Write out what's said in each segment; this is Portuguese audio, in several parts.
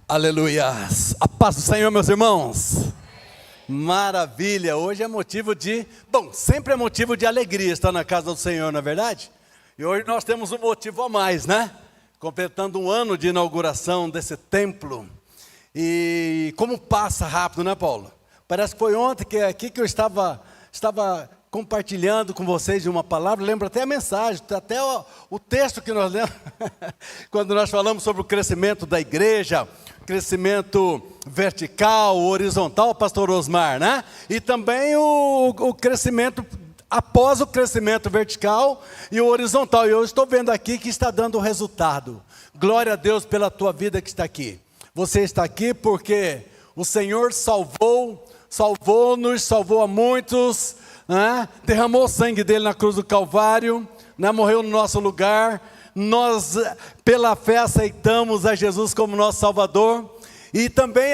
Aleluias, a paz do Senhor, meus irmãos. Maravilha, hoje é motivo de, sempre é motivo de alegria estar na casa do Senhor, não é verdade? E hoje nós temos um motivo a mais, né? Completando um ano de inauguração desse templo. E como passa rápido, né, Paulo? Parece que foi ontem que aqui que eu estava compartilhando com vocês de uma palavra, lembro até a mensagem, até o texto que nós lemos, quando nós falamos sobre o crescimento da igreja, crescimento vertical, horizontal, pastor Osmar, né? E também o crescimento, após o crescimento vertical e o horizontal. E eu estou vendo aqui que está dando resultado. Glória a Deus pela tua vida que está aqui. Você está aqui porque o Senhor salvou-nos, salvou a muitos, né? Derramou o sangue dele na cruz do Calvário, né? Morreu no nosso lugar. Nós, pela fé, aceitamos a Jesus como nosso Salvador. E também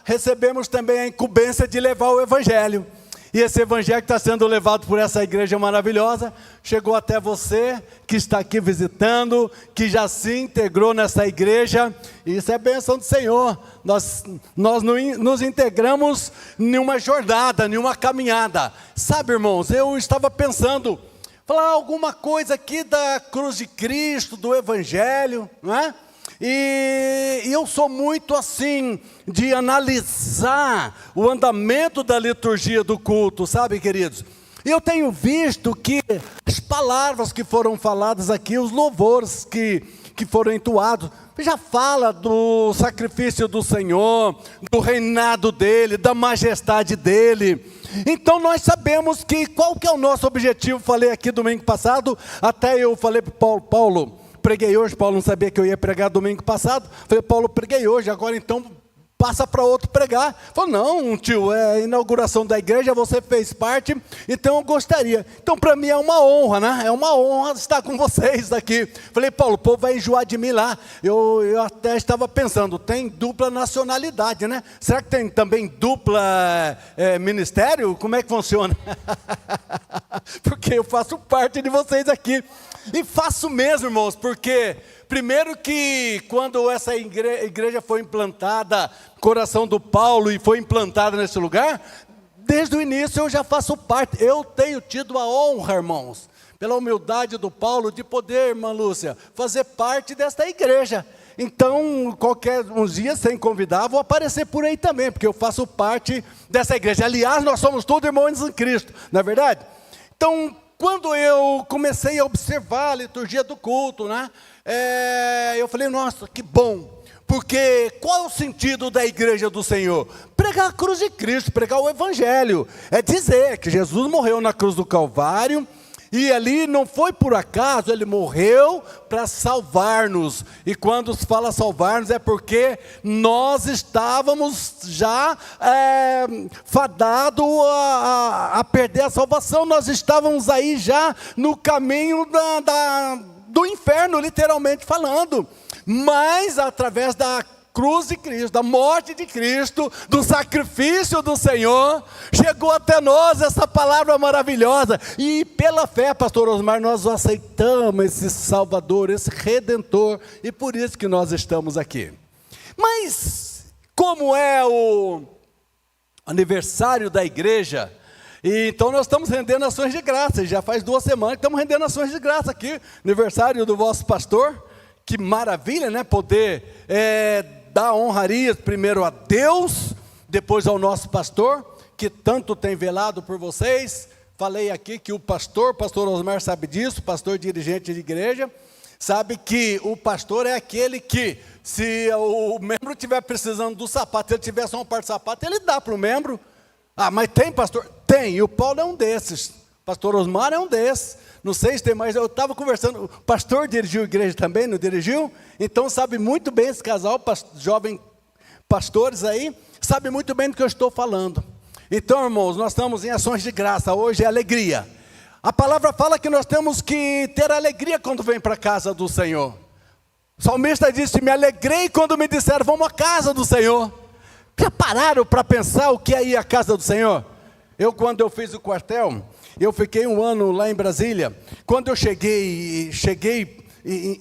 recebemos também a incumbência de levar o Evangelho. E esse Evangelho que está sendo levado por essa igreja maravilhosa, chegou até você, que está aqui visitando, que já se integrou nessa igreja. Isso é bênção do Senhor. Nós nos integramos em uma jornada, em uma caminhada. Sabe, irmãos, eu estava pensando, falar alguma coisa aqui da cruz de Cristo, do Evangelho, não é? E eu sou muito assim, de analisar o andamento da liturgia do culto, sabe, queridos? E eu tenho visto que as palavras que foram faladas aqui, os louvores que foram entoados, já fala do sacrifício do Senhor, do reinado dele, da majestade dele. Então nós sabemos que qual que é o nosso objetivo. Falei aqui domingo passado, até eu falei para Paulo, preguei hoje. Paulo não sabia que eu ia pregar domingo passado. Falei, Paulo, preguei hoje, agora então passa para outro pregar. Falei, não, tio, é a inauguração da igreja, você fez parte, então eu gostaria. Então para mim é uma honra, né? É uma honra estar com vocês aqui. Falei, Paulo, o povo vai enjoar de mim lá. Eu até estava pensando, tem dupla nacionalidade, né? Será que tem também dupla ministério? Como é que funciona? Porque eu faço parte de vocês aqui. E faço mesmo, irmãos, porque primeiro que quando essa igreja foi implantada, coração do Paulo, e foi implantada nesse lugar, desde o início eu já faço parte. Eu tenho tido a honra, irmãos, pela humildade do Paulo, de poder, irmã Lúcia, fazer parte desta igreja. Então, uns dias, sem convidar, vou aparecer por aí também, porque eu faço parte dessa igreja. Aliás, nós somos todos irmãos em Cristo, não é verdade? Então, quando eu comecei a observar a liturgia do culto, né? Eu falei, nossa, que bom. Porque qual é o sentido da igreja do Senhor? Pregar a cruz de Cristo, pregar o Evangelho. É dizer que Jesus morreu na cruz do Calvário, e ali não foi por acaso, ele morreu para salvar-nos. E quando se fala salvar-nos é porque nós estávamos já fadados a perder a salvação. Nós estávamos aí já no caminho do inferno, literalmente falando. Mas através da cruz de Cristo, da morte de Cristo, do sacrifício do Senhor, chegou até nós essa palavra maravilhosa. E pela fé, pastor Osmar, nós aceitamos esse Salvador, esse Redentor, e por isso que nós estamos aqui. Mas, como é o aniversário da igreja, e então nós estamos rendendo ações de graça. Já faz 2 semanas que estamos rendendo ações de graça aqui, aniversário do vosso pastor. Que maravilha, né? Poder dar honrarias primeiro a Deus, depois ao nosso pastor, que tanto tem velado por vocês. Falei aqui que o pastor Osmar sabe disso, pastor dirigente de igreja, sabe que o pastor é aquele que, se o membro estiver precisando do sapato, se ele tiver só uma parte do sapato, ele dá para o membro. Ah, mas tem, pastor? Tem, e o Paulo é um desses, pastor Osmar é um desses. Não sei se tem mais, eu estava conversando, o pastor dirigiu a igreja também, não dirigiu? Então sabe muito bem esse casal, jovem pastores aí, sabe muito bem do que eu estou falando. Então, irmãos, nós estamos em ações de graça, hoje é alegria. A palavra fala que nós temos que ter alegria quando vem para a casa do Senhor. O salmista disse, me alegrei quando me disseram, vamos à casa do Senhor. Já pararam para pensar o que é ir à casa do Senhor? Quando eu fiz o quartel, eu fiquei 1 ano lá em Brasília. Quando eu cheguei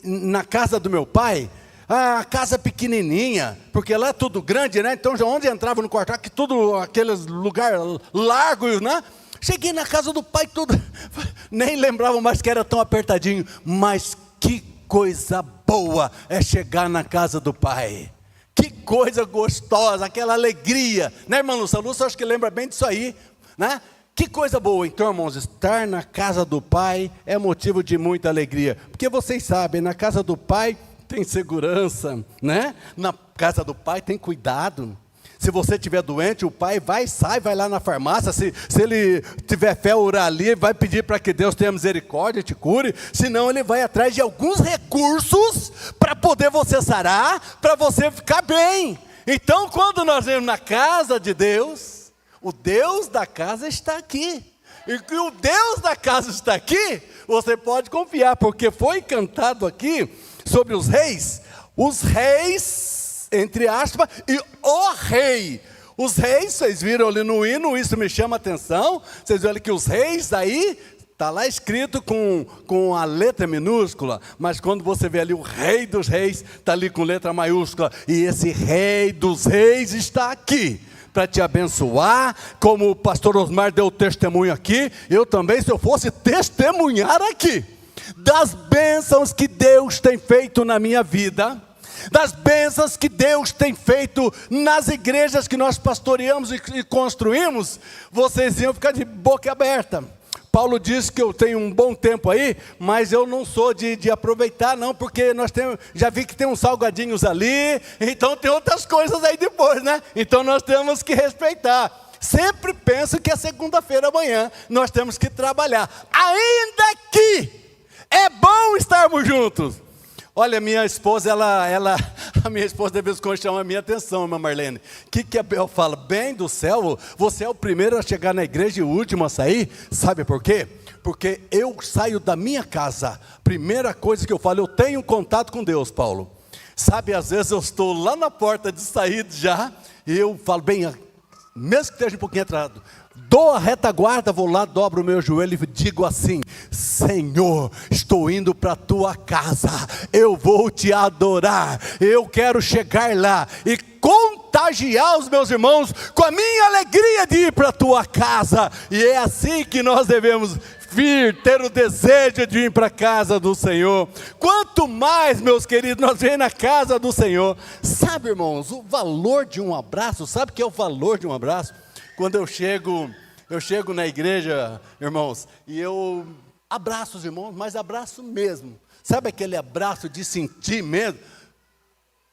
na casa do meu pai, a casa pequenininha, porque lá é tudo grande, né? Então, já onde entrava no quarto, que tudo, aqueles lugares largos, né? Cheguei na casa do pai, tudo, nem lembrava mais que era tão apertadinho, mas que coisa boa é chegar na casa do pai. Que coisa gostosa, aquela alegria, né, irmã Lúcia? A Lúcia acho que lembra bem disso aí, né? Que coisa boa. Então, irmãos, estar na casa do pai é motivo de muita alegria, porque vocês sabem, na casa do pai tem segurança, né? Na casa do pai tem cuidado. Se você estiver doente, o pai vai lá na farmácia, se ele tiver fé, orar ali, vai pedir para que Deus tenha misericórdia e te cure, senão ele vai atrás de alguns recursos para poder você sarar, para você ficar bem. Então, quando nós vemos na casa de Deus, o Deus da casa está aqui, e que o Deus da casa está aqui, você pode confiar, porque foi cantado aqui sobre os reis, entre aspas, e o rei. Os reis, vocês viram ali no hino, isso me chama a atenção. Vocês viram que os reis aí, está lá escrito com a letra minúscula, mas quando você vê ali o rei dos reis, está ali com letra maiúscula. E esse rei dos reis está aqui para te abençoar, como o pastor Osmar deu testemunho aqui, eu também, se eu fosse testemunhar aqui, das bênçãos que Deus tem feito na minha vida, das bênçãos que Deus tem feito nas igrejas que nós pastoreamos e construímos, vocês iam ficar de boca aberta. Paulo diz que eu tenho um bom tempo aí, mas eu não sou de aproveitar não, porque nós temos, já vi que tem uns salgadinhos ali, então tem outras coisas aí depois, né? Então nós temos que respeitar. Sempre penso que é segunda-feira amanhã, nós temos que trabalhar, ainda que é bom estarmos juntos. Olha, minha esposa, a minha esposa de vez em quando chama a minha atenção, irmã Marlene. O que a Bel fala? Bem do céu, você é o primeiro a chegar na igreja e o último a sair. Sabe por quê? Porque eu saio da minha casa, primeira coisa que eu falo, eu tenho contato com Deus, Paulo. Sabe, às vezes eu estou lá na porta de saída já, e eu falo, bem, mesmo que esteja um pouquinho atrasado, dou a retaguarda, vou lá, dobro o meu joelho e digo assim: Senhor, estou indo para a tua casa, eu vou te adorar, eu quero chegar lá e contagiar os meus irmãos com a minha alegria de ir para a tua casa. E é assim que nós devemos vir, ter o desejo de ir para a casa do Senhor. Quanto mais, meus queridos, nós vemos na casa do Senhor. Sabe, irmãos, o valor de um abraço, sabe o que é o valor de um abraço? Quando eu chego na igreja, irmãos, e eu abraço os irmãos, mas abraço mesmo. Sabe aquele abraço de sentir mesmo?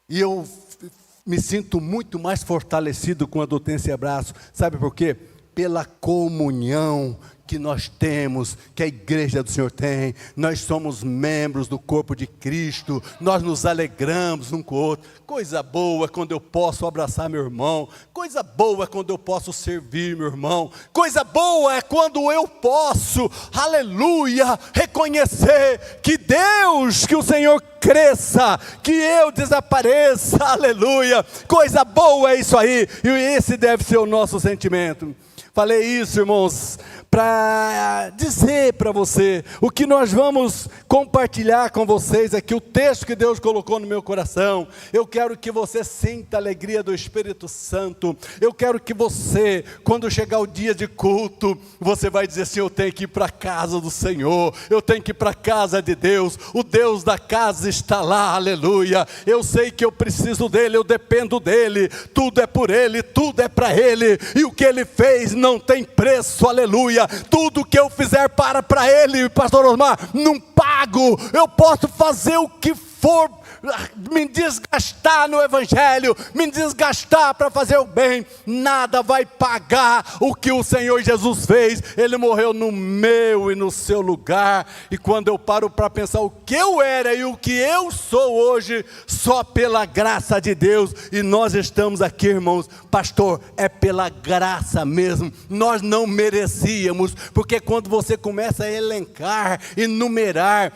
E eu me sinto muito mais fortalecido quando eu tenho esse abraço. Sabe por quê? Pela comunhão que nós temos, que a igreja do Senhor tem. Nós somos membros do corpo de Cristo, nós nos alegramos um com o outro. Coisa boa quando eu posso abraçar meu irmão, coisa boa quando eu posso servir meu irmão, coisa boa é quando eu posso, aleluia, reconhecer que Deus, que o Senhor cresça, que eu desapareça, aleluia. Coisa boa é isso aí, e esse deve ser o nosso sentimento. Falei isso, irmãos, para dizer para você, o que nós vamos compartilhar com vocês aqui, o texto que Deus colocou no meu coração. Eu quero que você sinta a alegria do Espírito Santo. Eu quero que você, quando chegar o dia de culto, você vai dizer assim: eu tenho que ir para a casa do Senhor, eu tenho que ir para a casa de Deus, o Deus da casa está lá, aleluia. Eu sei que eu preciso dele, eu dependo dele, tudo é por ele, tudo é para ele, e o que ele fez não tem preço, aleluia. Tudo que eu fizer para ele, pastor Osmar, não pago. Eu posso fazer o que for, me desgastar no evangelho, me desgastar para fazer o bem, nada vai pagar o que o Senhor Jesus fez. Ele morreu no meu e no seu lugar. E quando eu paro para pensar o que eu era e o que eu sou hoje, só pela graça de Deus. E nós estamos aqui, irmãos, pastor, é pela graça mesmo. Nós não merecíamos, porque quando você começa a elencar, enumerar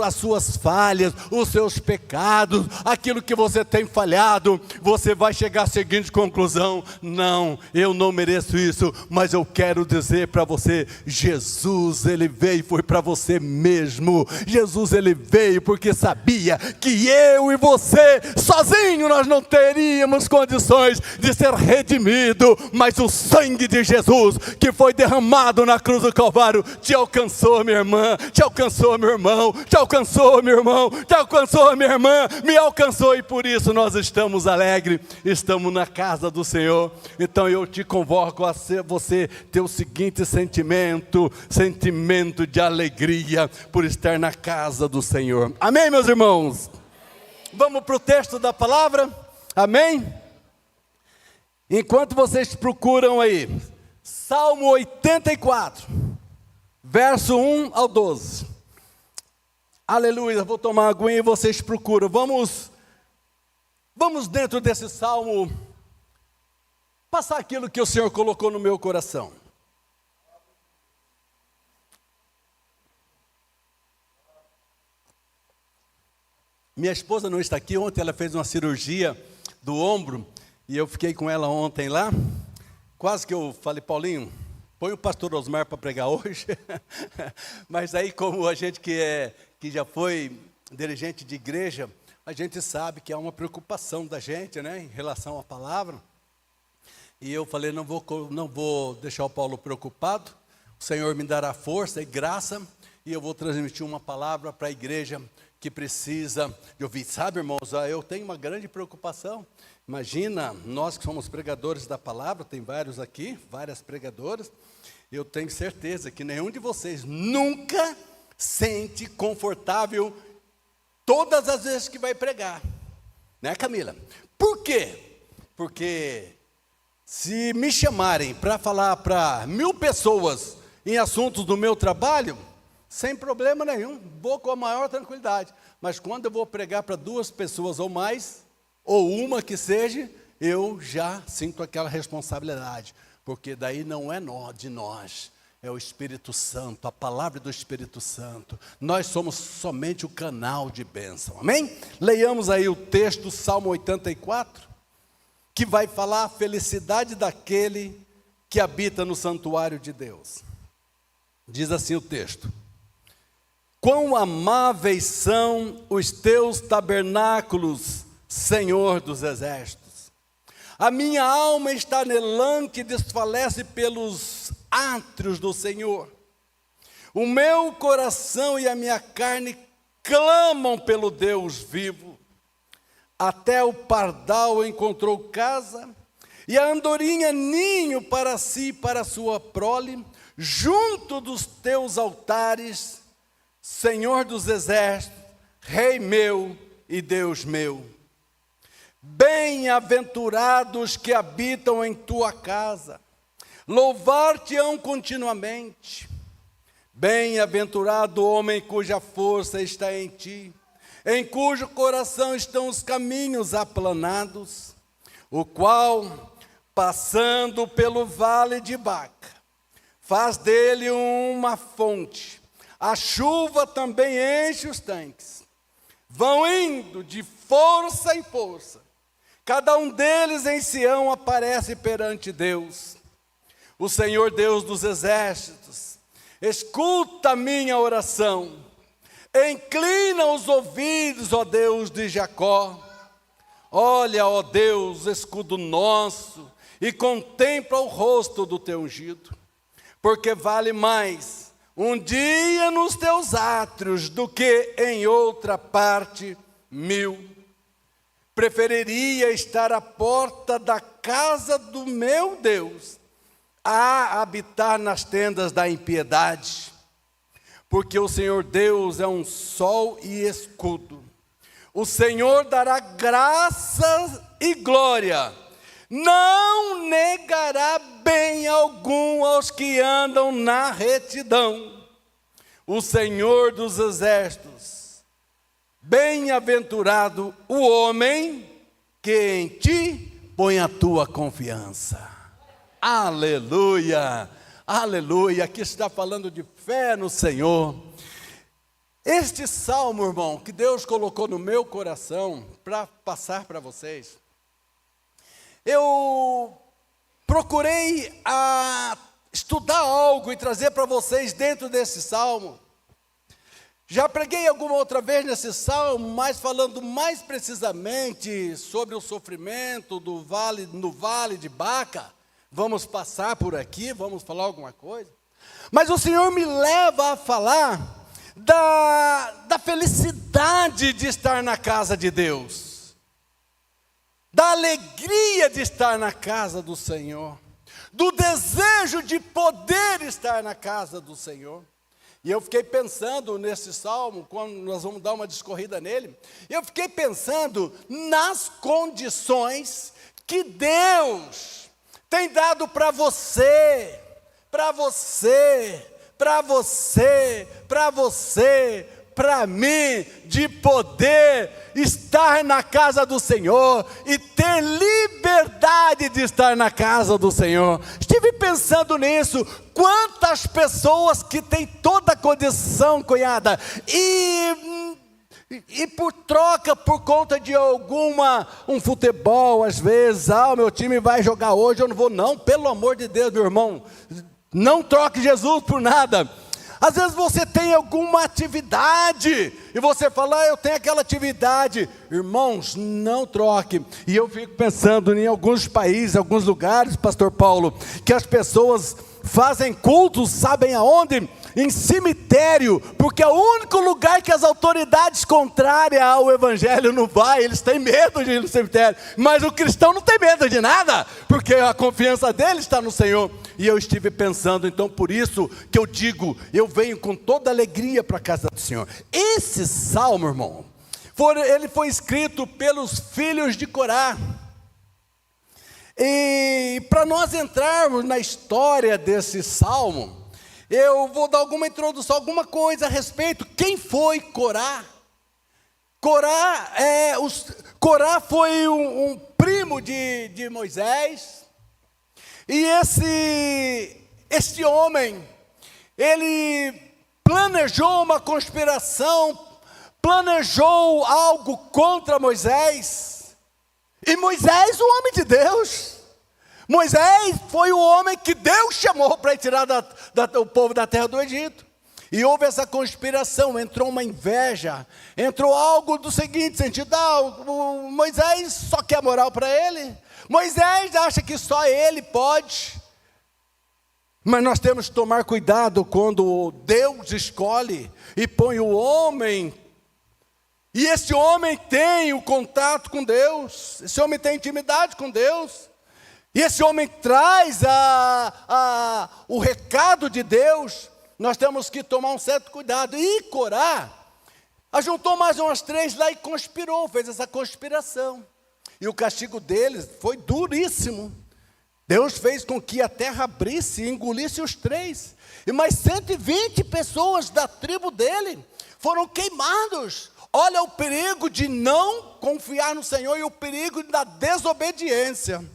as suas falhas, os seus pecados, pecados, aquilo que você tem falhado, você vai chegar à seguinte conclusão: não, eu não mereço isso, mas eu quero dizer para você, Jesus, Ele veio e foi para você mesmo. Jesus, Ele veio porque sabia que eu e você, sozinho, nós não teríamos condições de ser redimido, mas o sangue de Jesus, que foi derramado na cruz do Calvário, te alcançou, minha irmã, te alcançou, meu irmão, te alcançou, meu irmão, te alcançou, minha irmã, me alcançou, e por isso nós estamos alegres, estamos na casa do Senhor. Então eu te convoco a você ter o seguinte sentimento de alegria por estar na casa do Senhor. Amém, meus irmãos? Vamos para o texto da palavra? Amém? Enquanto vocês procuram aí, Salmo 84, verso 1 ao 12. Aleluia, vou tomar uma aguinha e vocês procuram. Vamos dentro desse salmo, passar aquilo que o Senhor colocou no meu coração. Minha esposa não está aqui, ontem ela fez uma cirurgia do ombro, e eu fiquei com ela ontem lá, quase que eu falei: Paulinho, põe o pastor Osmar para pregar hoje. Mas aí, como a gente que já foi dirigente de igreja, a gente sabe que há uma preocupação da gente, né, em relação à palavra. E eu falei: não vou deixar o Paulo preocupado, o Senhor me dará força e graça, e eu vou transmitir uma palavra para a igreja que precisa de ouvir. Sabe, irmãos, eu tenho uma grande preocupação. Imagina, nós que somos pregadores da palavra, tem vários aqui, várias pregadoras, eu tenho certeza que nenhum de vocês nunca sente confortável todas as vezes que vai pregar, né, Camila? Por quê? Porque se me chamarem para falar para 1000 pessoas em assuntos do meu trabalho, sem problema nenhum, vou com a maior tranquilidade. Mas quando eu vou pregar para 2 pessoas ou mais, ou uma que seja, eu já sinto aquela responsabilidade, porque daí não é de nós, é o Espírito Santo, a palavra do Espírito Santo. Nós somos somente o canal de bênção, amém? Leiamos aí o texto, Salmo 84, que vai falar a felicidade daquele que habita no santuário de Deus. Diz assim o texto: quão amáveis são os teus tabernáculos, Senhor dos exércitos. A minha alma está anelante e desfalece pelos átrios do Senhor. O meu coração e a minha carne clamam pelo Deus vivo. Até o pardal encontrou casa, e a andorinha ninho para si e para a sua prole, junto dos teus altares, Senhor dos exércitos, Rei meu e Deus meu. Bem-aventurados que habitam em tua casa, louvar-te-ão continuamente. Bem-aventurado o homem cuja força está em ti, em cujo coração estão os caminhos aplanados, o qual, passando pelo vale de Baca, faz dele uma fonte. A chuva também enche os tanques. Vão indo de força em força. Cada um deles em Sião aparece perante Deus. O Senhor Deus dos exércitos, escuta a minha oração. Inclina os ouvidos, ó Deus de Jacó. Olha, ó Deus, escudo nosso, e contempla o rosto do teu ungido. Porque vale mais um dia nos teus átrios do que em outra parte 1000. Preferiria estar à porta da casa do meu Deus a habitar nas tendas da impiedade, porque o Senhor Deus é um sol e escudo. O Senhor dará graça e glória, não negará bem algum aos que andam na retidão. O Senhor dos exércitos, bem-aventurado o homem que em ti põe a tua confiança. Aleluia, aleluia. Aqui está falando de fé no Senhor. Este salmo, irmão, que Deus colocou no meu coração para passar para vocês, eu procurei estudar algo e trazer para vocês dentro desse salmo. Já preguei alguma outra vez nesse salmo, mas falando mais precisamente sobre o sofrimento no vale de Baca. Vamos passar por aqui, vamos falar alguma coisa. Mas o Senhor me leva a falar da felicidade de estar na casa de Deus, da alegria de estar na casa do Senhor, do desejo de poder estar na casa do Senhor. E eu fiquei pensando nesse salmo, quando nós vamos dar uma discorrida nele, eu fiquei pensando nas condições que Deus tem dado para você, para você, para você, para você, para mim, de poder estar na casa do Senhor e ter liberdade de estar na casa do Senhor. Estive pensando nisso, quantas pessoas que têm toda a condição, cunhada, e por troca, por conta de um futebol, às vezes, o meu time vai jogar hoje, eu não vou, não, pelo amor de Deus, meu irmão, não troque Jesus por nada. Às vezes você tem alguma atividade, e você fala, eu tenho aquela atividade. Irmãos, não troque. E eu fico pensando em alguns países, alguns lugares, pastor Paulo, que as pessoas fazem cultos, sabem aonde? Em cemitério, porque é o único lugar que as autoridades contrárias ao evangelho não vai, eles têm medo de ir no cemitério, mas o cristão não tem medo de nada, porque a confiança dele está no Senhor. E eu estive pensando, então por isso que eu digo, eu venho com toda alegria para a casa do Senhor. Esse salmo, irmão, ele foi escrito pelos filhos de Corá. E para nós entrarmos na história desse salmo, eu vou dar alguma introdução, alguma coisa a respeito. Quem foi Corá? Corá foi um primo de Moisés. E este homem, ele planejou uma conspiração, planejou algo contra Moisés. E Moisés, o homem de Deus, Moisés foi o homem que Deus chamou para tirar o povo da terra do Egito. E houve essa conspiração, entrou uma inveja, entrou algo do seguinte sentido, o Moisés só quer moral para ele, Moisés acha que só ele pode. Mas nós temos que tomar cuidado quando Deus escolhe e põe o homem, e esse homem tem o contato com Deus, esse homem tem intimidade com Deus, e esse homem traz o recado de Deus. Nós temos que tomar um certo cuidado. E Corá ajuntou mais umas 3 lá e conspirou, fez essa conspiração. E o castigo deles foi duríssimo. Deus fez com que a terra abrisse e engolisse os 3. E mais 120 pessoas da tribo dele foram queimados. Olha o perigo de não confiar no Senhor e o perigo da desobediência.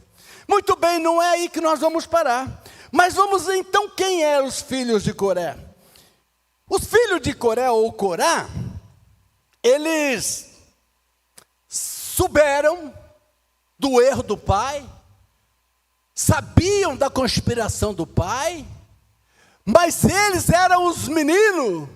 Muito bem, não é aí que nós vamos parar. Mas vamos ver então quem eram os filhos de Coré. Os filhos de Coré ou Corá, eles souberam do erro do pai, sabiam da conspiração do pai, mas eles eram os meninos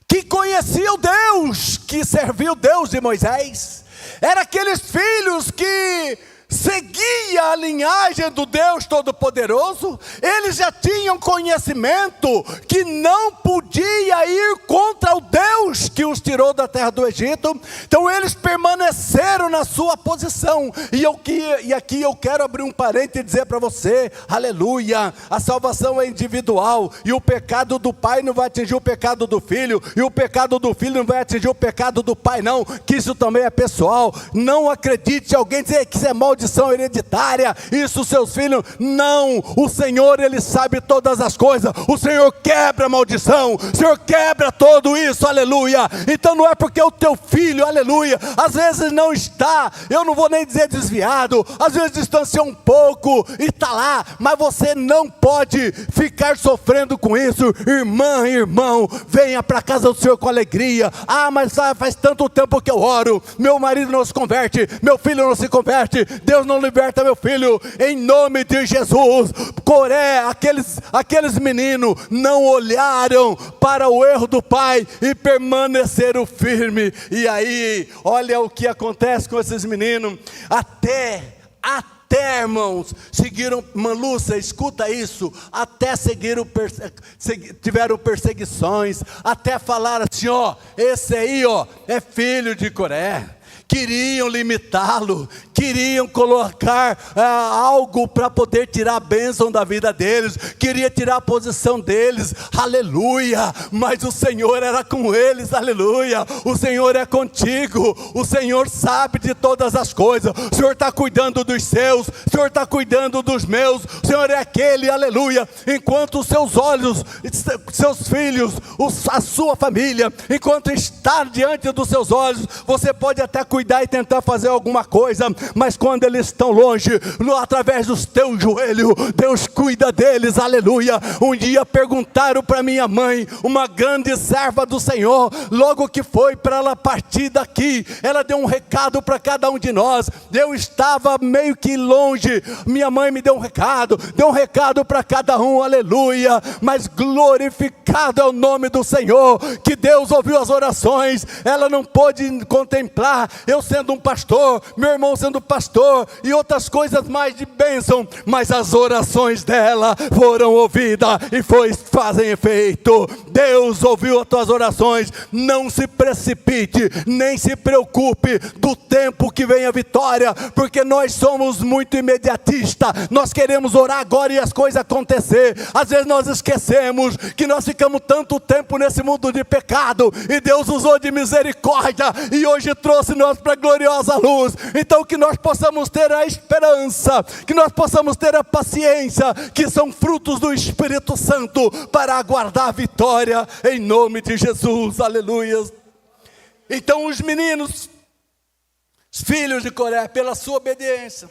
que conheciam Deus, que serviam Deus de Moisés. Eram aqueles filhos que seguia a linhagem do Deus Todo-Poderoso. Eles já tinham conhecimento que não podia ir contra o Deus que os tirou da terra do Egito. Então eles permaneceram na sua posição. E aqui eu quero abrir um parênteses e dizer para você, aleluia, a salvação é individual, e o pecado do pai não vai atingir o pecado do filho, e o pecado do filho não vai atingir o pecado do pai não, que isso também é pessoal. Não acredite alguém dizer que isso é maldição hereditária, isso seus filhos, não, o Senhor ele sabe todas as coisas, o Senhor quebra a maldição, o Senhor quebra tudo isso, aleluia. Então não é porque o teu filho, aleluia, às vezes não está, eu não vou nem dizer desviado, às vezes distanciou um pouco e está lá, mas você não pode ficar sofrendo com isso. Irmã, irmão, venha para a casa do Senhor com alegria. Mas faz tanto tempo que eu oro, meu marido não se converte, meu filho não se converte, Deus não liberta meu filho. Em nome de Jesus. Coré, aqueles meninos não olharam para o erro do pai e permaneceram firmes. E aí, olha o que acontece com esses meninos. Até, irmãos, seguiram, Lúcia, escuta isso, até tiveram perseguições, até falaram assim, esse aí, é filho de Coré. Queriam limitá-lo, queriam colocar algo para poder tirar a bênção da vida deles, queria tirar a posição deles, aleluia, mas o Senhor era com eles, aleluia, o Senhor é contigo, o Senhor sabe de todas as coisas, o Senhor está cuidando dos seus, o Senhor está cuidando dos meus, o Senhor é aquele, aleluia, enquanto os seus olhos, seus filhos, a sua família, enquanto está diante dos seus olhos, você pode até cuidar e tentar fazer alguma coisa, mas quando eles estão longe, através dos teus joelhos, Deus cuida deles, aleluia. Um dia perguntaram para minha mãe, uma grande serva do Senhor, logo que foi para ela partir daqui, ela deu um recado para cada um de nós. Eu estava meio que longe, minha mãe me deu um recado para cada um, aleluia. Mas glorificado é o nome do Senhor, que Deus ouviu as orações. Ela não pôde contemplar eu sendo um pastor, meu irmão sendo pastor e outras coisas mais de bênção, mas as orações dela foram ouvidas e fazem efeito. Deus ouviu as tuas orações. Não se precipite, nem se preocupe do tempo que vem a vitória, porque nós somos muito imediatistas, nós queremos orar agora e as coisas acontecer. Às vezes nós esquecemos que nós ficamos tanto tempo nesse mundo de pecado, e Deus usou de misericórdia, e hoje trouxe nós para a gloriosa luz. Então que nós possamos ter a esperança, que nós possamos ter a paciência, que são frutos do Espírito Santo, para aguardar a vitória, em nome de Jesus, aleluia. Então os meninos, os filhos de Coré, pela sua obediência,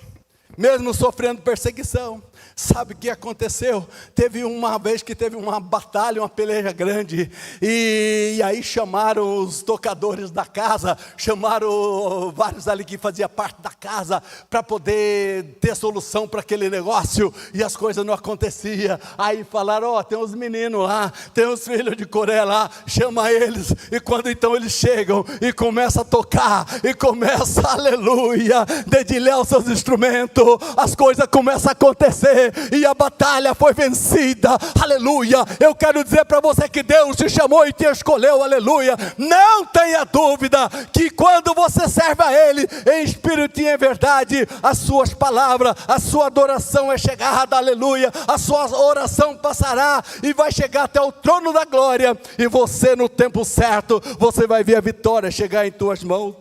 mesmo sofrendo perseguição, sabe o que aconteceu? Teve uma vez que teve uma batalha, uma peleja grande, e aí chamaram os tocadores da casa, chamaram vários ali que faziam parte da casa, para poder ter solução para aquele negócio, e as coisas não aconteciam. Aí falaram, tem uns meninos lá, tem uns filhos de Coré lá, chama eles. E quando então eles chegam e começam a tocar, e começa, aleluia, dedilhar os seus instrumentos, as coisas começam a acontecer, e a batalha foi vencida, aleluia. Eu quero dizer para você que Deus te chamou e te escolheu, aleluia. Não tenha dúvida que quando você serve a Ele em espírito e em verdade, as suas palavras, a sua adoração é chegada, aleluia. A sua oração passará e vai chegar até o trono da glória, e você no tempo certo, você vai ver a vitória chegar em tuas mãos.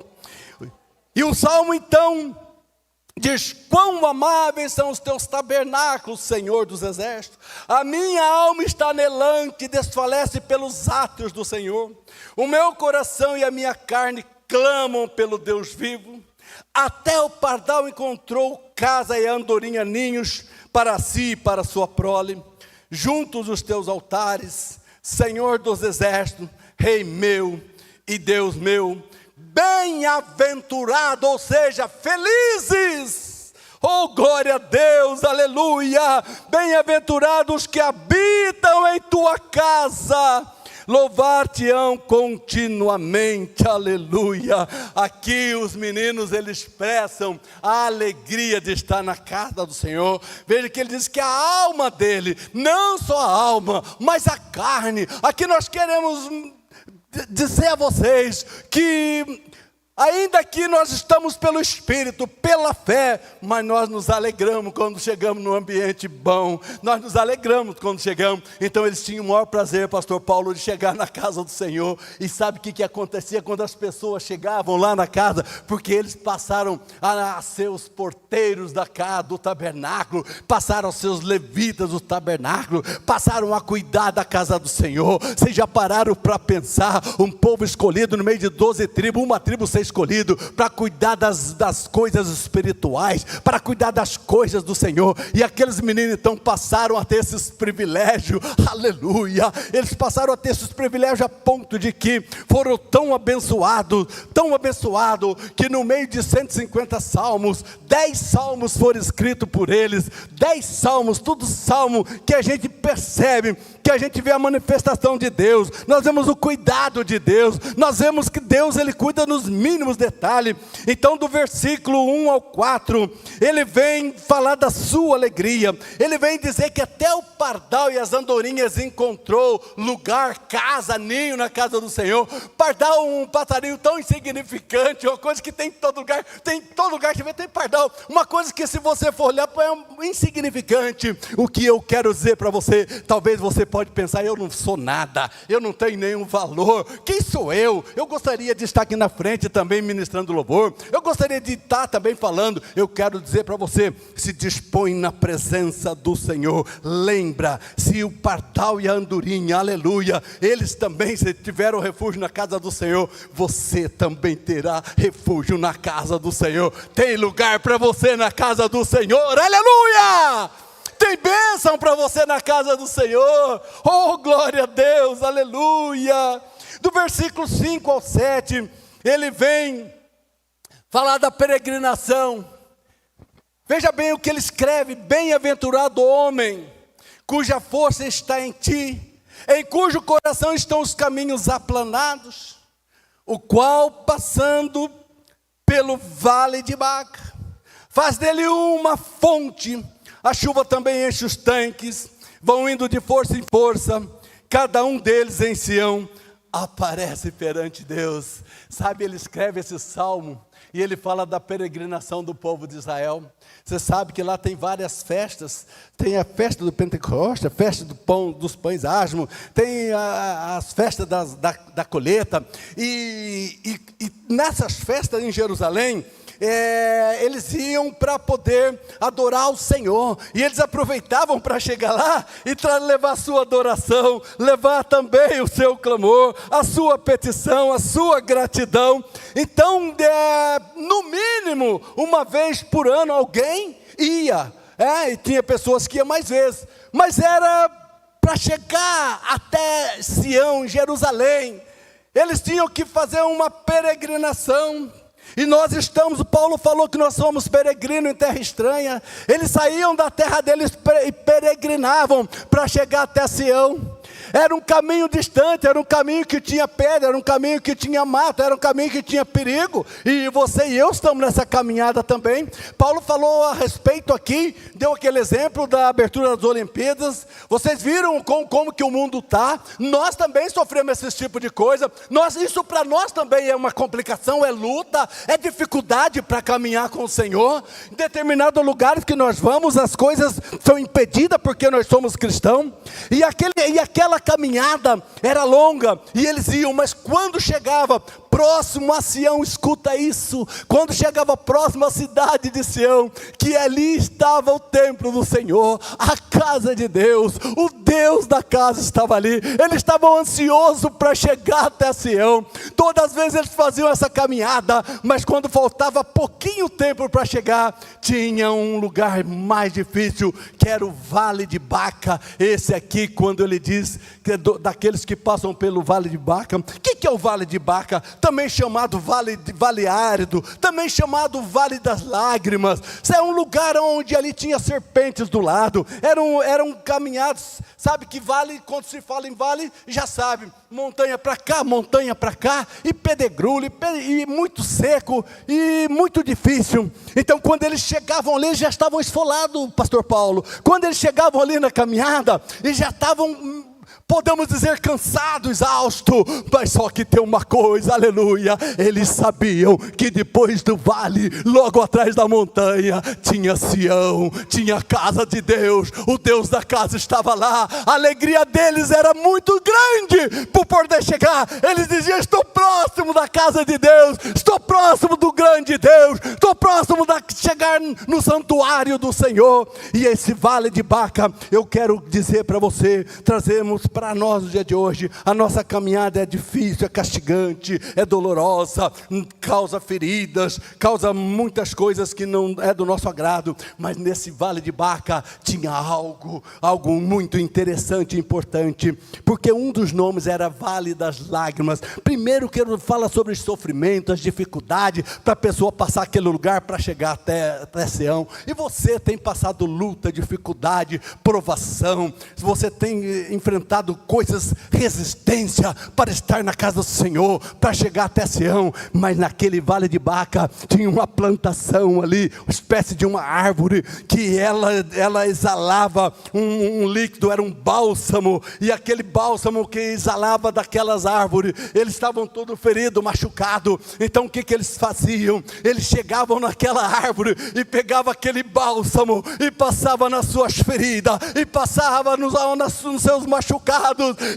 E o salmo então diz: quão amáveis são os teus tabernáculos, Senhor dos exércitos. A minha alma está anelante e desfalece pelos átrios do Senhor. O meu coração e a minha carne clamam pelo Deus vivo. Até o pardal encontrou casa e a andorinha ninhos para si e para sua prole, juntos os teus altares, Senhor dos exércitos, Rei meu e Deus meu. Bem-aventurado, ou seja, felizes, oh glória a Deus, aleluia, bem-aventurados que habitam em tua casa, louvar-te-ão continuamente, aleluia. Aqui os meninos, eles expressam a alegria de estar na casa do Senhor. Veja que ele diz que a alma dele, não só a alma, mas a carne. Aqui nós queremos dizer a vocês que Ainda que nós estamos pelo Espírito, pela fé, mas nós nos alegramos quando chegamos num ambiente bom, nós nos alegramos quando chegamos. Então eles tinham o maior prazer, pastor Paulo, de chegar na casa do Senhor. E sabe o que acontecia quando as pessoas chegavam lá na casa? Porque eles passaram a ser os porteiros da casa, do tabernáculo, passaram a ser os levitas do tabernáculo, passaram a cuidar da casa do Senhor. Vocês já pararam para pensar, um povo escolhido no meio de 12 tribos, uma tribo ser escolhido para cuidar das coisas espirituais, para cuidar das coisas do Senhor. E aqueles meninos então passaram a ter esses privilégios, aleluia, eles passaram a ter esses privilégios a ponto de que foram tão abençoados, que no meio de 150 salmos, 10 salmos foram escritos por eles, 10 salmos, tudo salmo que a gente percebe, que a gente vê a manifestação de Deus, nós vemos o cuidado de Deus, nós vemos que Deus ele cuida nos mínimos detalhes. Então do versículo 1 ao 4, ele vem falar da sua alegria, ele vem dizer que até o pardal e as andorinhas encontrou lugar, casa, ninho na casa do Senhor. Pardal, um passarinho tão insignificante, uma coisa que tem em todo lugar, que vê, tem pardal, uma coisa que se você for olhar é insignificante. O que eu quero dizer para você, talvez você pode pensar, eu não sou nada, eu não tenho nenhum valor, quem sou eu? Eu gostaria de estar aqui na frente também ministrando louvor, eu gostaria de estar também falando. Eu quero dizer para você, se dispõe na presença do Senhor, lembra, se o pardal e a andorinha, aleluia, eles também se tiveram refúgio na casa do Senhor, você também terá refúgio na casa do Senhor. Tem lugar para você na casa do Senhor, aleluia! Tem bênção para você na casa do Senhor, oh glória a Deus, aleluia. Do versículo 5 ao 7, ele vem falar da peregrinação. Veja bem o que ele escreve: bem-aventurado o homem, cuja força está em ti, em cujo coração estão os caminhos aplanados, o qual passando pelo vale de Baca, faz dele uma fonte, a chuva também enche os tanques, vão indo de força em força, cada um deles em Sião aparece perante Deus. Sabe, ele escreve esse salmo e ele fala da peregrinação do povo de Israel. Você sabe que lá tem várias festas, tem a festa do Pentecoste, a festa dos pães asmos, tem as festas da colheita, e nessas festas em Jerusalém, eles iam para poder adorar o Senhor, e eles aproveitavam para chegar lá e levar a sua adoração, levar também o seu clamor, a sua petição, a sua gratidão. Então, no mínimo, uma vez por ano alguém ia, e tinha pessoas que iam mais vezes, mas era para chegar até Sião, Jerusalém, eles tinham que fazer uma peregrinação. E nós estamos, Paulo falou que nós somos peregrinos em terra estranha. Eles saíam da terra deles e peregrinavam para chegar até Sião. Era um caminho distante, era um caminho que tinha pedra, era um caminho que tinha mato, era um caminho que tinha perigo. E você e eu estamos nessa caminhada também. Paulo falou a respeito aqui, deu aquele exemplo da abertura das Olimpíadas. Vocês viram como que o mundo está? Nós também sofremos esse tipo de coisa. Isso para nós também é uma complicação, é luta, é dificuldade para caminhar com o Senhor. Em determinados lugares que nós vamos, as coisas são impedidas porque nós somos cristãos. E aquela caminhada era longa, e eles iam, mas quando chegava próximo a Sião, escuta isso, quando chegava próximo à cidade de Sião, que ali estava o templo do Senhor, a casa de Deus, o Deus da casa estava ali, eles estavam ansiosos para chegar até Sião. Todas as vezes eles faziam essa caminhada, mas quando faltava pouquinho tempo para chegar, tinha um lugar mais difícil, que era o vale de Baca. Esse aqui, quando ele diz que é daqueles que passam pelo vale de Baca, o que é o vale de Baca? Também chamado vale árido, também chamado vale das lágrimas. É um lugar onde ali tinha serpentes do lado, eram caminhados. Sabe que vale, quando se fala em vale, já sabe, montanha para cá, e pedregulho, e muito seco, e muito difícil. Então quando eles chegavam ali, já estavam esfolados, pastor Paulo. Quando eles chegavam ali na caminhada, eles já estavam Podemos dizer cansado, exausto, mas só que tem uma coisa, aleluia, eles sabiam que depois do vale, logo atrás da montanha, tinha Sião, tinha a casa de Deus, o Deus da casa estava lá, a alegria deles era muito grande, por poder chegar, eles diziam, estou próximo da casa de Deus, estou próximo do grande Deus, estou próximo de chegar no santuário do Senhor. E esse vale de Baca, eu quero dizer para você, trazemos para nós no dia de hoje, a nossa caminhada é difícil, é castigante, é dolorosa, causa feridas, causa muitas coisas que não é do nosso agrado, mas nesse vale de Baca tinha algo muito interessante e importante, porque um dos nomes era Vale das Lágrimas. Primeiro que ele fala sobre os sofrimentos, as dificuldades, para a pessoa passar aquele lugar para chegar até Sião. E você tem passado luta, dificuldade, provação, você tem enfrentado coisas, resistência para estar na casa do Senhor, para chegar até Sião, mas naquele vale de Baca tinha uma plantação ali, uma espécie de uma árvore, que ela exalava um líquido, era um bálsamo, e aquele bálsamo que exalava daquelas árvores, eles estavam todos feridos, machucados. Então o que eles faziam? Eles chegavam naquela árvore e pegavam aquele bálsamo e passavam nas suas feridas, e passavam nos seus machucados,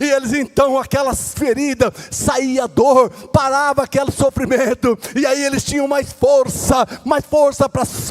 e eles então, aquelas feridas, saía dor, parava aquele sofrimento, e aí eles tinham mais força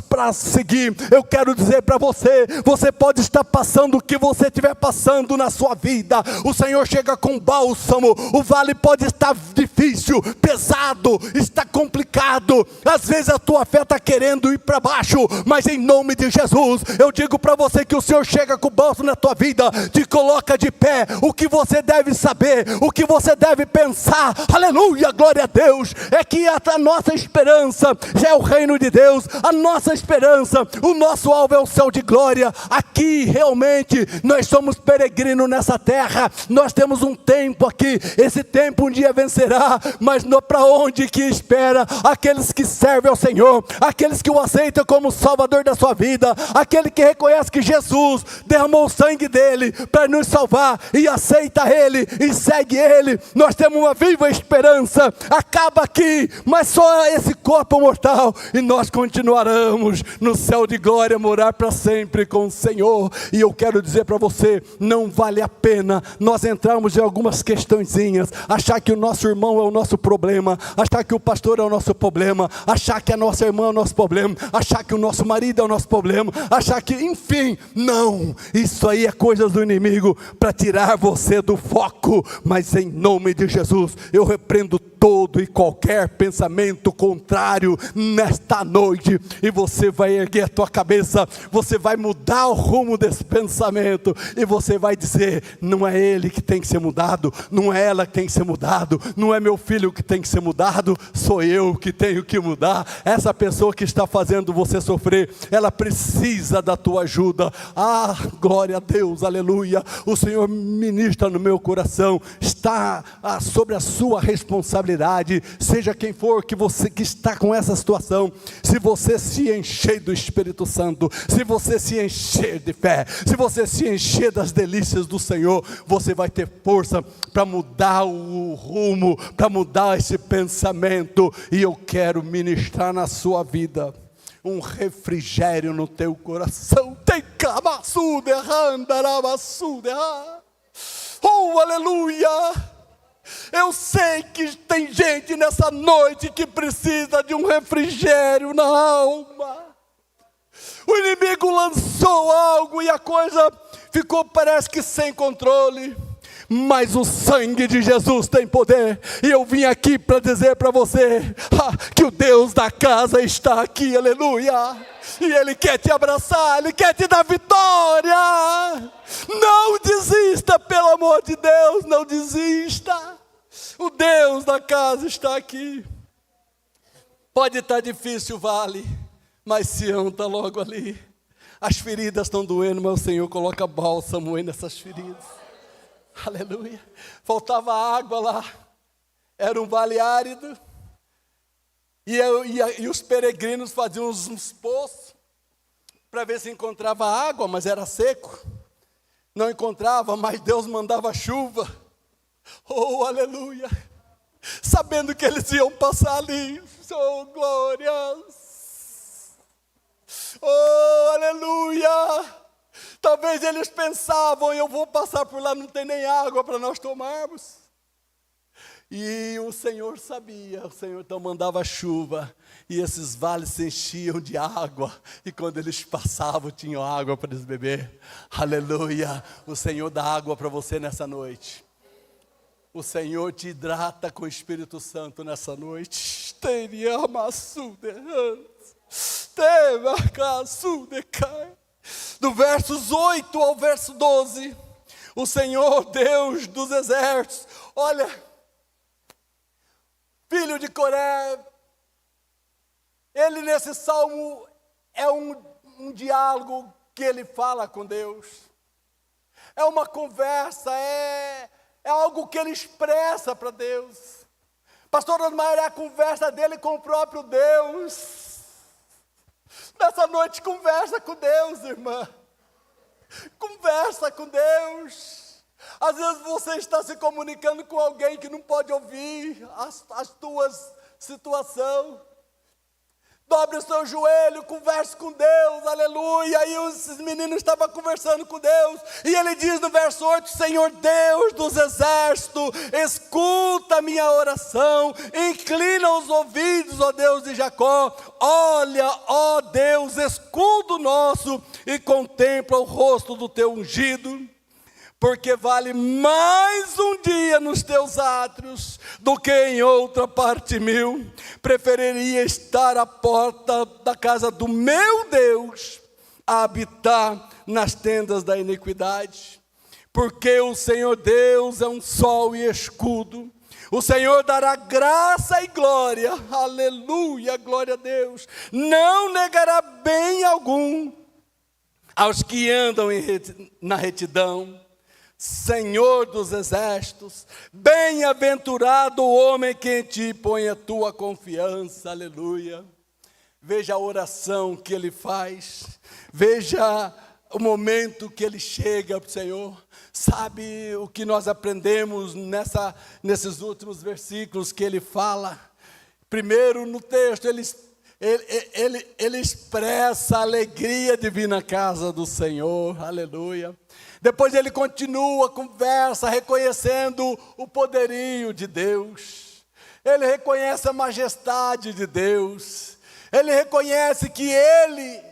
para seguir. Eu quero dizer para você, você pode estar passando o que você estiver passando na sua vida, o Senhor chega com bálsamo. O vale pode estar difícil, pesado, está complicado, às vezes a tua fé está querendo ir para baixo, mas em nome de Jesus, eu digo para você que o Senhor chega com bálsamo na tua vida, te coloca de pé. O que você deve saber, o que você deve pensar, aleluia, glória a Deus, é que a nossa esperança já é o reino de Deus, a nossa esperança, o nosso alvo é o céu de glória. Aqui realmente nós somos peregrinos nessa terra, nós temos um tempo aqui, esse tempo um dia vencerá, mas para onde que espera? Aqueles que servem ao Senhor, aqueles que o aceitam como Salvador da sua vida, aquele que reconhece que Jesus derramou o sangue dele para nos salvar, e aceita ele, e segue ele. Nós temos uma viva esperança, acaba aqui, mas só esse corpo mortal, e nós continuaremos no céu de glória, morar para sempre com o Senhor. E eu quero dizer para você, não vale a pena nós entrarmos em algumas questõezinhas, achar que o nosso irmão é o nosso problema, achar que o pastor é o nosso problema, achar que a nossa irmã é o nosso problema, achar que o nosso marido é o nosso problema, achar que, enfim, não, isso aí é coisas do inimigo, para tirar você do foco. Mas em nome de Jesus, eu repreendo todo e qualquer pensamento contrário nesta noite, e você vai erguer a tua cabeça, você vai mudar o rumo desse pensamento, e você vai dizer, não é ele que tem que ser mudado, não é ela que tem que ser mudado, não é meu filho que tem que ser mudado, sou eu que tenho que mudar. Essa pessoa que está fazendo você sofrer, ela precisa da tua ajuda. Ah, glória a Deus, aleluia. O Senhor ministra no meu coração, está sobre a sua responsabilidade, seja quem for que está com essa situação. Se você se encher do Espírito Santo, se você se encher de fé, se você se encher das delícias do Senhor, você vai ter força para mudar o rumo, para mudar esse pensamento. E eu quero ministrar na sua vida um refrigério no teu coração. Tem clamaçu derranda, oh, aleluia. Eu sei que tem gente nessa noite que precisa de um refrigério na alma. O inimigo lançou algo e a coisa ficou, parece que sem controle. Mas o sangue de Jesus tem poder, e eu vim aqui para dizer para você, que o Deus da casa está aqui, aleluia, e Ele quer te abraçar, Ele quer te dar vitória. Não desista, pelo amor de Deus, não desista. O Deus da casa está aqui. Pode estar difícil o vale, mas Sião está logo ali. As feridas estão doendo, mas o Senhor coloca bálsamo aí nessas feridas. Aleluia. Faltava água lá, era um vale árido, e os peregrinos faziam uns poços para ver se encontrava água, mas era seco. não encontrava, mas Deus mandava chuva. Oh, aleluia! Sabendo que eles iam passar ali. Oh, glórias! Oh, aleluia! Talvez eles pensavam, eu vou passar por lá, não tem nem água para nós tomarmos. E o Senhor sabia, o Senhor então mandava chuva, e esses vales se enchiam de água, e quando eles passavam, tinham água para eles beber. Aleluia! O Senhor dá água para você nessa noite. O Senhor te hidrata com o Espírito Santo nessa noite. Do versos 8 ao verso 12, o Senhor Deus dos exércitos, olha, filho de Coré, ele nesse salmo é um diálogo que ele fala com Deus, é uma conversa, é algo que ele expressa para Deus. Pastor Osmar, é a conversa dele com o próprio Deus. Nessa noite, conversa com Deus, irmã. Conversa com Deus. Às vezes você está se comunicando com alguém que não pode ouvir as tuas situações. Dobre o seu joelho, converse com Deus, aleluia. E esses meninos estavam conversando com Deus. E ele diz no verso 8, Senhor Deus dos exércitos, escuta a minha oração, inclina os ouvidos, ó Deus de Jacó. Olha, ó Deus, escudo nosso, e contempla o rosto do teu ungido. Porque vale mais um dia nos teus átrios do que em outra parte mil. Preferiria estar à porta da casa do meu Deus, a habitar nas tendas da iniquidade. Porque o Senhor Deus é um sol e escudo. O Senhor dará graça e glória. Aleluia, glória a Deus. Não negará bem algum aos que andam na retidão. Senhor dos exércitos, bem-aventurado o homem que em ti põe a tua confiança, aleluia. Veja a oração que ele faz, veja o momento que ele chega para o Senhor. Sabe o que nós aprendemos nesses últimos versículos que ele fala? Primeiro no texto ele expressa a alegria de vir na casa do Senhor, aleluia. Depois ele continua a conversa, reconhecendo o poderio de Deus. Ele reconhece a majestade de Deus. Ele reconhece que ele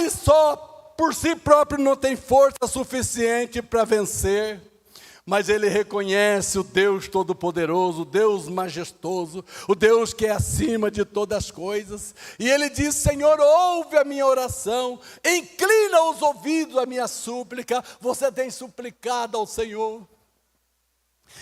só por si próprio não tem força suficiente para vencer. Mas ele reconhece o Deus Todo-Poderoso, o Deus majestoso, o Deus que é acima de todas as coisas. E ele diz, Senhor, ouve a minha oração, inclina os ouvidos à minha súplica. Você tem suplicado ao Senhor,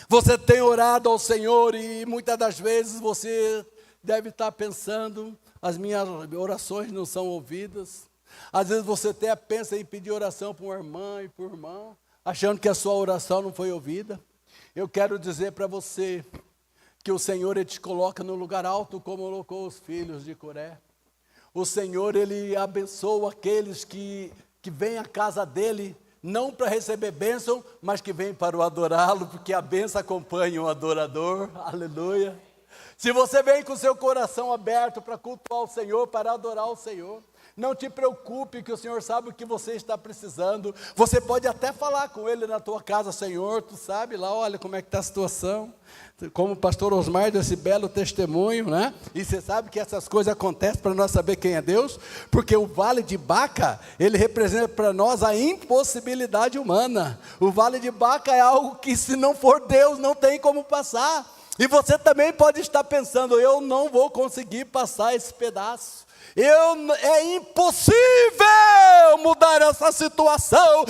você tem orado ao Senhor, e muitas das vezes você deve estar pensando, as minhas orações não são ouvidas. Às vezes você até pensa em pedir oração para uma irmã e para um irmão, achando que a sua oração não foi ouvida. Eu quero dizer para você que o Senhor ele te coloca no lugar alto como colocou os filhos de Coré. O Senhor ele abençoa aqueles que vêm à casa dele, não para receber bênção, mas que vêm para o adorá-lo, porque a bênção acompanha o adorador, aleluia. Se você vem com o seu coração aberto para cultuar o Senhor, para adorar o Senhor, não te preocupe, que o Senhor sabe o que você está precisando. Você pode até falar com Ele na tua casa, Senhor, tu sabe lá, olha como é que está a situação. Como o pastor Osmar deu esse belo testemunho, né? E você sabe que essas coisas acontecem para nós saber quem é Deus, porque o vale de Baca, ele representa para nós a impossibilidade humana. O vale de Baca é algo que, se não for Deus, não tem como passar. E você também pode estar pensando, eu não vou conseguir passar esse pedaço. É impossível mudar essa situação.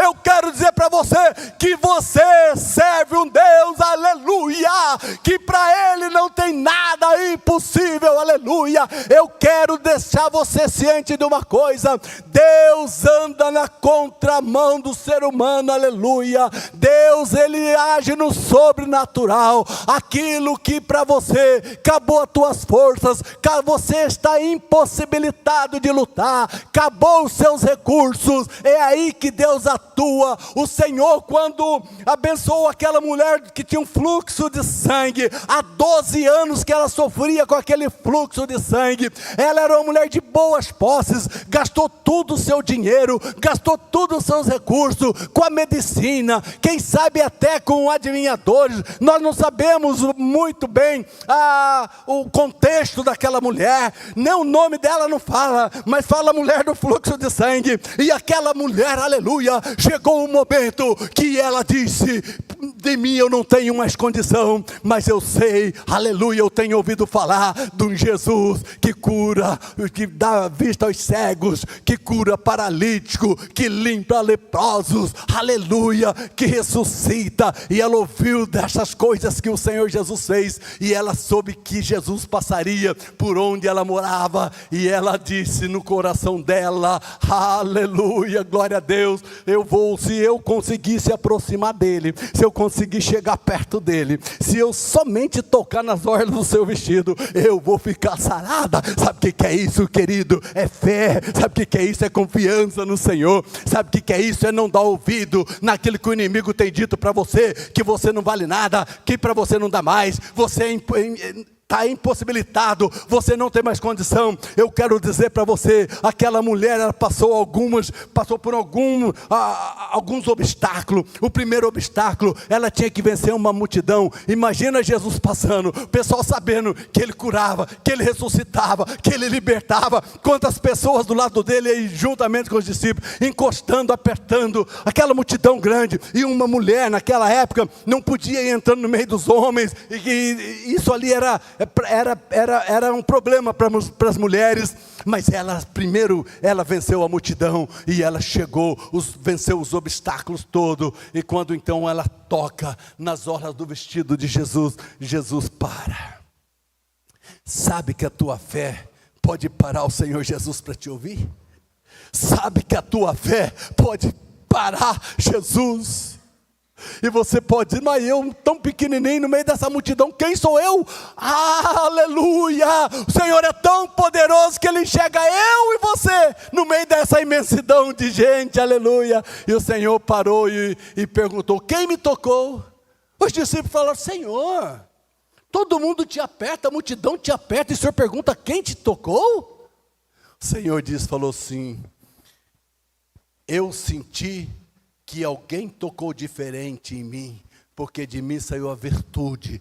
Eu quero dizer para você que você serve um Deus, aleluia, aleluia, que para Ele não tem nada impossível, aleluia. Eu quero deixar você ciente de uma coisa: Deus anda na contramão do ser humano, aleluia. Deus, Ele age no sobrenatural. Aquilo que para você acabou as tuas forças, você está impossibilitado de lutar, acabou os seus recursos, é aí que Deus atua. O Senhor, quando abençoou aquela mulher que tinha um fluxo de sangue, há 12 anos que ela sofria com aquele fluxo de sangue, ela era uma mulher de boas posses, gastou todo o seu dinheiro, gastou todos os seus recursos com a medicina, quem sabe até com adivinhadores. Nós não sabemos muito bem o contexto daquela mulher, nem o nome dela não fala, mas fala mulher do fluxo de sangue. E aquela mulher, aleluia, chegou um momento que ela disse: de mim eu não tenho mais condição, mas eu sei, aleluia, eu tenho ouvido falar de um Jesus que cura, que dá vista aos cegos, que cura paralítico, que limpa leprosos, aleluia, que ressuscita. E ela ouviu dessas coisas que o Senhor Jesus fez, e ela soube que Jesus passaria por onde ela morava, e ela disse no coração dela, aleluia, glória a Deus, se eu conseguir se aproximar dele, se eu conseguir chegar perto dele, se eu somente tocar nas orlas do seu vestido, eu vou ficar sarada. Sabe o que é isso, querido? É fé. Sabe o que é isso? É confiança no Senhor. Sabe o que é isso? É não dar ouvido naquilo que o inimigo tem dito para você, que você não vale nada, que para você não dá mais, você está impossibilitado, você não tem mais condição. Eu quero dizer para você, aquela mulher, ela passou por alguns obstáculos. O primeiro obstáculo, ela tinha que vencer uma multidão. Imagina Jesus passando, o pessoal sabendo que ele curava, que ele ressuscitava, que ele libertava, quantas pessoas do lado dele, juntamente com os discípulos, encostando, apertando, aquela multidão grande. E uma mulher naquela época não podia ir entrando no meio dos homens, e isso ali era um problema para as mulheres. Mas primeiro ela venceu a multidão, e ela venceu os obstáculos todos. E quando então ela toca nas orlas do vestido de Jesus, Jesus para. Sabe que a tua fé pode parar o Senhor Jesus para te ouvir? Sabe que a tua fé pode parar Jesus? E você pode dizer: mas eu tão pequenininho no meio dessa multidão, quem sou eu? Aleluia! O Senhor é tão poderoso que Ele enxerga eu e você no meio dessa imensidão de gente, aleluia. E o Senhor parou e perguntou: quem me tocou? Os discípulos falaram: Senhor, todo mundo te aperta, a multidão te aperta, e o Senhor pergunta: quem te tocou? O Senhor falou assim: eu senti que alguém tocou diferente em mim, porque de mim saiu a virtude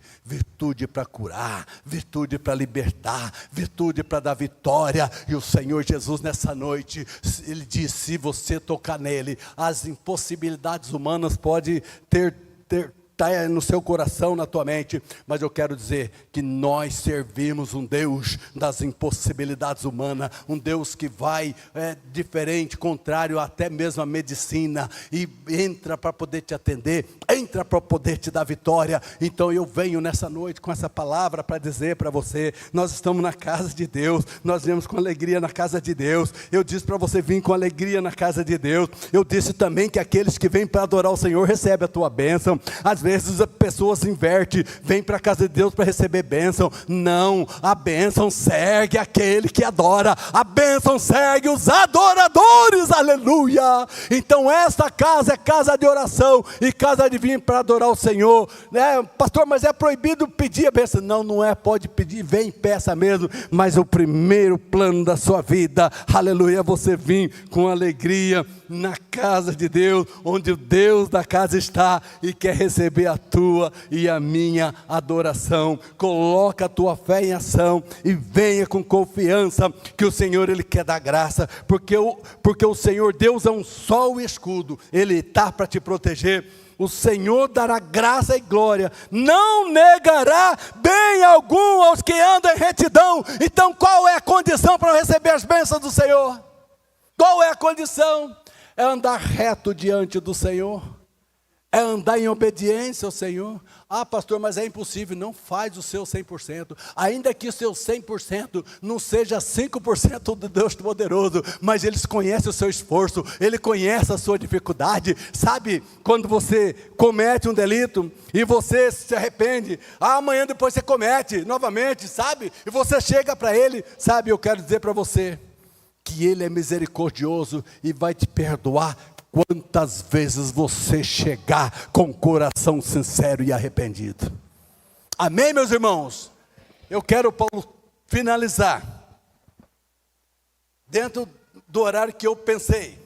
para curar, virtude para libertar, virtude para dar vitória. E o Senhor Jesus nessa noite, Ele disse: se você tocar nele, as impossibilidades humanas podem está no seu coração, na tua mente, mas eu quero dizer que nós servimos um Deus das impossibilidades humanas, um Deus que vai diferente, contrário até mesmo à medicina, e entra para poder te atender, entra para poder te dar vitória. Então eu venho nessa noite com essa palavra para dizer para você: nós estamos na casa de Deus, nós viemos com alegria na casa de Deus. Eu disse para você vir com alegria na casa de Deus. Eu disse também que aqueles que vêm para adorar o Senhor recebem a tua bênção. Às vezes as pessoas invertem, vêm para a casa de Deus para receber bênção. Não, a bênção segue aquele que adora, a bênção segue os adoradores, aleluia. Então esta casa é casa de oração e casa de vir para adorar o Senhor, né? Pastor, mas é proibido pedir a bênção? Não, não é, pode pedir, vem e peça mesmo, mas o primeiro plano da sua vida, aleluia, é você vir com alegria na casa de Deus, onde o Deus da casa está e quer receber a tua e a minha adoração. Coloca a tua fé em ação e venha com confiança que o Senhor, Ele quer dar graça, porque o Senhor Deus é um sol e escudo, Ele está para te proteger. O Senhor dará graça e glória, não negará bem algum aos que andam em retidão. Então qual é a condição para receber as bênçãos do Senhor? Qual é a condição? É andar reto diante do Senhor, É andar em obediência ao Senhor. Ah, pastor, mas é impossível. Não faz o seu 100%. Ainda que o seu 100% não seja 5% do Deus Poderoso, mas Ele conhece o seu esforço, Ele conhece a sua dificuldade. Sabe, quando você comete um delito e você se arrepende, amanhã depois você comete novamente, sabe? E você chega para Ele, sabe, eu quero dizer para você que Ele é misericordioso e vai te perdoar quantas vezes você chegar com o coração sincero e arrependido. Amém, meus irmãos? Eu quero, Paulo, finalizar dentro do horário que eu pensei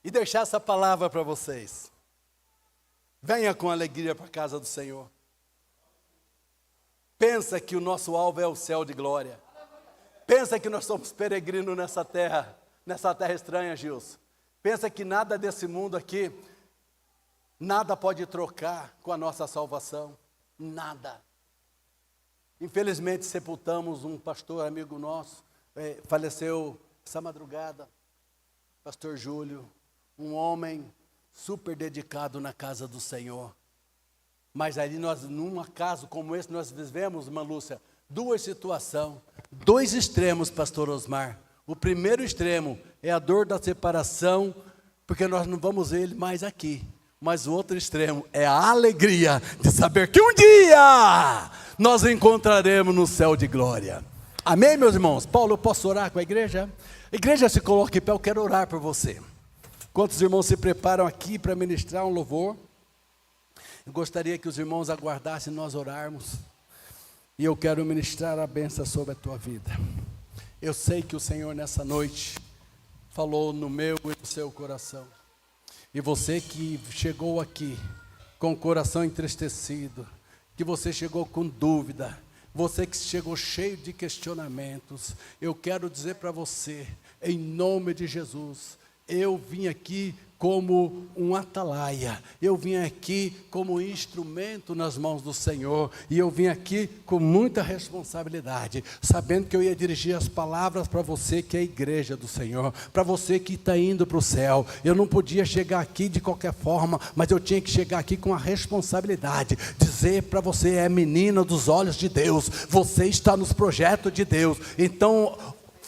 e deixar essa palavra para vocês. Venha com alegria para a casa do Senhor. Pensa que o nosso alvo é o céu de glória. Pensa que nós somos peregrinos nessa terra estranha, Gilson. Pensa que nada desse mundo aqui, nada pode trocar com a nossa salvação. Nada. Infelizmente sepultamos um pastor amigo nosso, faleceu essa madrugada, pastor Júlio, um homem super dedicado na casa do Senhor. Mas ali nós, num caso como esse, nós vivemos, irmã Lúcia, duas situações, dois extremos, pastor Osmar. O primeiro extremo é a dor da separação, porque nós não vamos ver ele mais aqui. Mas o outro extremo é a alegria de saber que um dia nós encontraremos no céu de glória. Amém, meus irmãos? Paulo, eu posso orar com a igreja? A igreja se coloca em pé, eu quero orar por você. Quantos irmãos se preparam aqui para ministrar um louvor? Eu gostaria que os irmãos aguardassem nós orarmos. E eu quero ministrar a bênção sobre a tua vida. Eu sei que o Senhor nessa noite falou no meu e no seu coração. E você que chegou aqui com o coração entristecido, que você chegou com dúvida, você que chegou cheio de questionamentos, eu quero dizer para você, em nome de Jesus, eu vim aqui como um atalaia, eu vim aqui como instrumento nas mãos do Senhor, e eu vim aqui com muita responsabilidade, sabendo que eu ia dirigir as palavras para você que é a igreja do Senhor, para você que está indo para o céu. Eu não podia chegar aqui de qualquer forma, mas eu tinha que chegar aqui com a responsabilidade, dizer para você, é menina dos olhos de Deus, você está nos projetos de Deus, então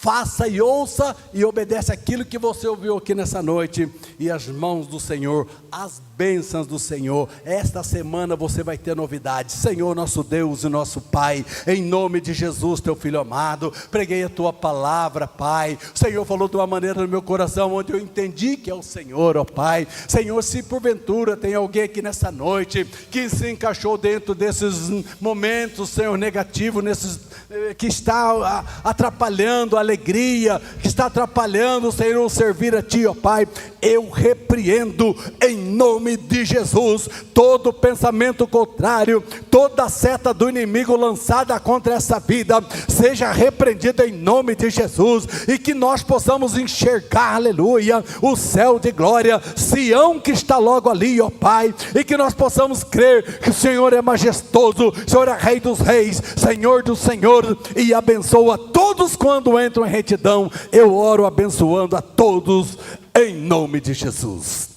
faça e ouça e obedece aquilo que você ouviu aqui nessa noite. E as mãos do Senhor, as bênçãos do Senhor, esta semana você vai ter novidades. Senhor, nosso Deus e nosso Pai, em nome de Jesus, teu Filho amado, preguei a tua palavra, Pai. O Senhor falou de uma maneira no meu coração, onde eu entendi que é o Senhor, ó Pai. Senhor, se porventura tem alguém aqui nessa noite, que se encaixou dentro desses momentos, Senhor, negativos, que está atrapalhando a alegria, que está atrapalhando, Senhor, servir a Ti, ó Pai, eu repreendo em nome de Jesus todo pensamento contrário, toda seta do inimigo lançada contra essa vida, seja repreendida em nome de Jesus, e que nós possamos enxergar, aleluia, o céu de glória, Sião que está logo ali, ó Pai, e que nós possamos crer que o Senhor é majestoso, o Senhor é Rei dos reis, Senhor do Senhor, e abençoa todos quando entram em retidão. Eu oro abençoando a todos em nome de Jesus.